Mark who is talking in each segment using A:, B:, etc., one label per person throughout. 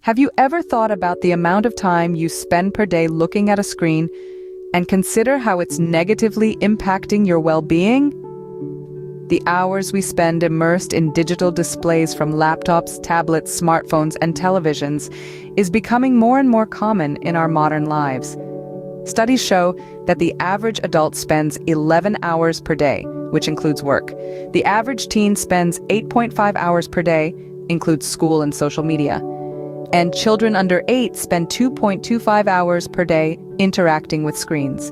A: Have you ever thought about the amount of time you spend per day looking at a screen and consider how it's negatively impacting your well-being? The hours we spend immersed in digital displays from laptops, tablets, smartphones, and televisions is becoming more and more common in our modern lives. Studies show that the average adult spends 11 hours per day, which includes work. The average teen spends 8.5 hours per day, includes school and social media. And children under 8 spend 2.25 hours per day interacting with screens.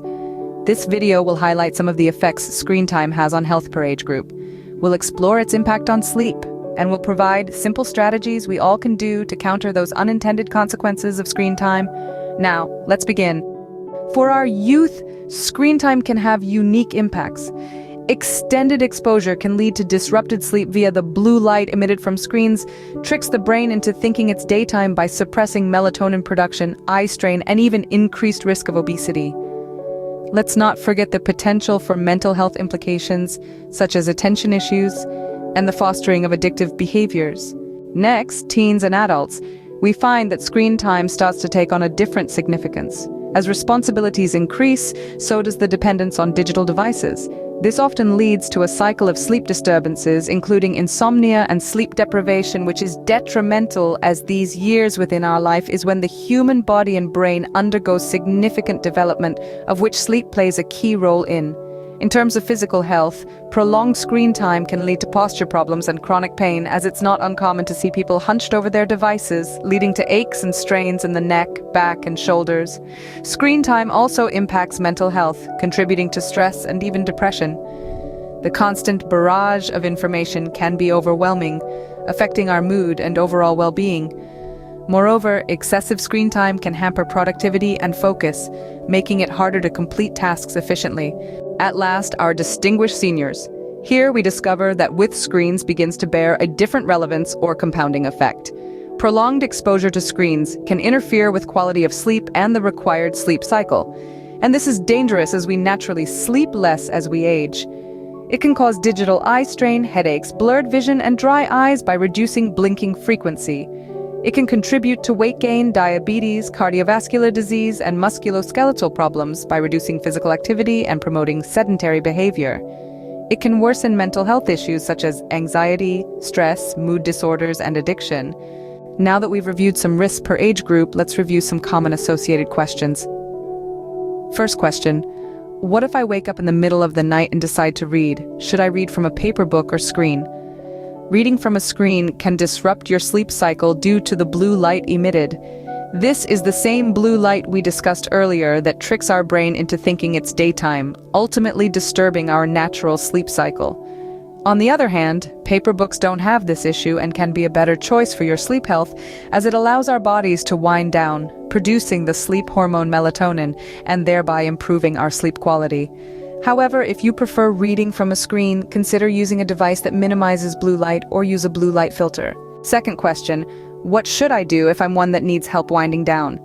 A: This video will highlight some of the effects screen time has on health per age group. We'll explore its impact on sleep, and we'll provide simple strategies we all can do to counter those unintended consequences of screen time. Now, let's begin. For our youth, screen time can have unique impacts. Extended exposure can lead to disrupted sleep via the blue light emitted from screens, tricks the brain into thinking it's daytime by suppressing melatonin production, eye strain, and even increased risk of obesity. Let's not forget the potential for mental health implications, such as attention issues and the fostering of addictive behaviors. Next, teens and adults, we find that screen time starts to take on a different significance. As responsibilities increase, so does the dependence on digital devices. This often leads to a cycle of sleep disturbances, including insomnia and sleep deprivation, which is detrimental as these years within our life is when the human body and brain undergo significant development, of which sleep plays a key role in. In terms of physical health, prolonged screen time can lead to posture problems and chronic pain, as it's not uncommon to see people hunched over their devices, leading to aches and strains in the neck, back, and shoulders. Screen time also impacts mental health, contributing to stress and even depression. The constant barrage of information can be overwhelming, affecting our mood and overall well-being. Moreover, excessive screen time can hamper productivity and focus, making it harder to complete tasks efficiently. At last, our distinguished seniors. Here we discover that with screens begins to bear a different relevance or compounding effect. Prolonged exposure to screens can interfere with quality of sleep and the required sleep cycle. And this is dangerous as we naturally sleep less as we age. It can cause digital eye strain, headaches, blurred vision, and dry eyes by reducing blinking frequency. It can contribute to weight gain, diabetes, cardiovascular disease, and musculoskeletal problems by reducing physical activity and promoting sedentary behavior. It can worsen mental health issues such as anxiety, stress, mood disorders, and addiction. Now that we've reviewed some risks per age group, let's review some common associated questions. First question: what if I wake up in the middle of the night and decide to read? Should I read from a paper book or screen? Reading from a screen can disrupt your sleep cycle due to the blue light emitted. This is the same blue light we discussed earlier that tricks our brain into thinking it's daytime, ultimately disturbing our natural sleep cycle. On the other hand, paper books don't have this issue and can be a better choice for your sleep health, as it allows our bodies to wind down, producing the sleep hormone melatonin, and thereby improving our sleep quality. However, if you prefer reading from a screen, consider using a device that minimizes blue light or use a blue light filter. Second question: what should I do if I'm one that needs help winding down?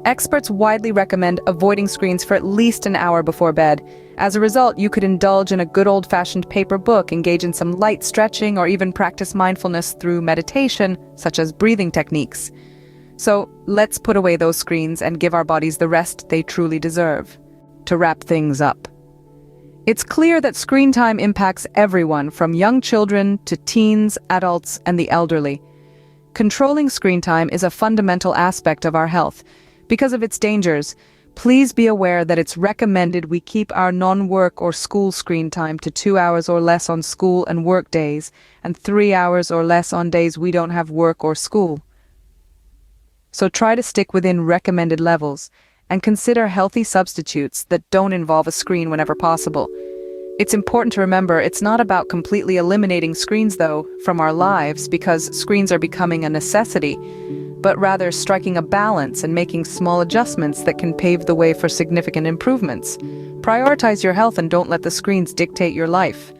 A: Experts widely recommend avoiding screens for at least an hour before bed. As a result, you could indulge in a good old-fashioned paper book, engage in some light stretching, or even practice mindfulness through meditation, such as breathing techniques. So, let's put away those screens and give our bodies the rest they truly deserve. To wrap things up, it's clear that screen time impacts everyone, from young children to teens, adults, and the elderly. Controlling screen time is a fundamental aspect of our health. Because of its dangers, please be aware that it's recommended we keep our non-work or school screen time to 2 hours or less on school and work days, and 3 hours or less on days we don't have work or school. So try to stick within recommended levels, and consider healthy substitutes that don't involve a screen whenever possible. It's important to remember it's not about completely eliminating screens, though, from our lives because screens are becoming a necessity, but rather striking a balance and making small adjustments that can pave the way for significant improvements. Prioritize your health and don't let the screens dictate your life.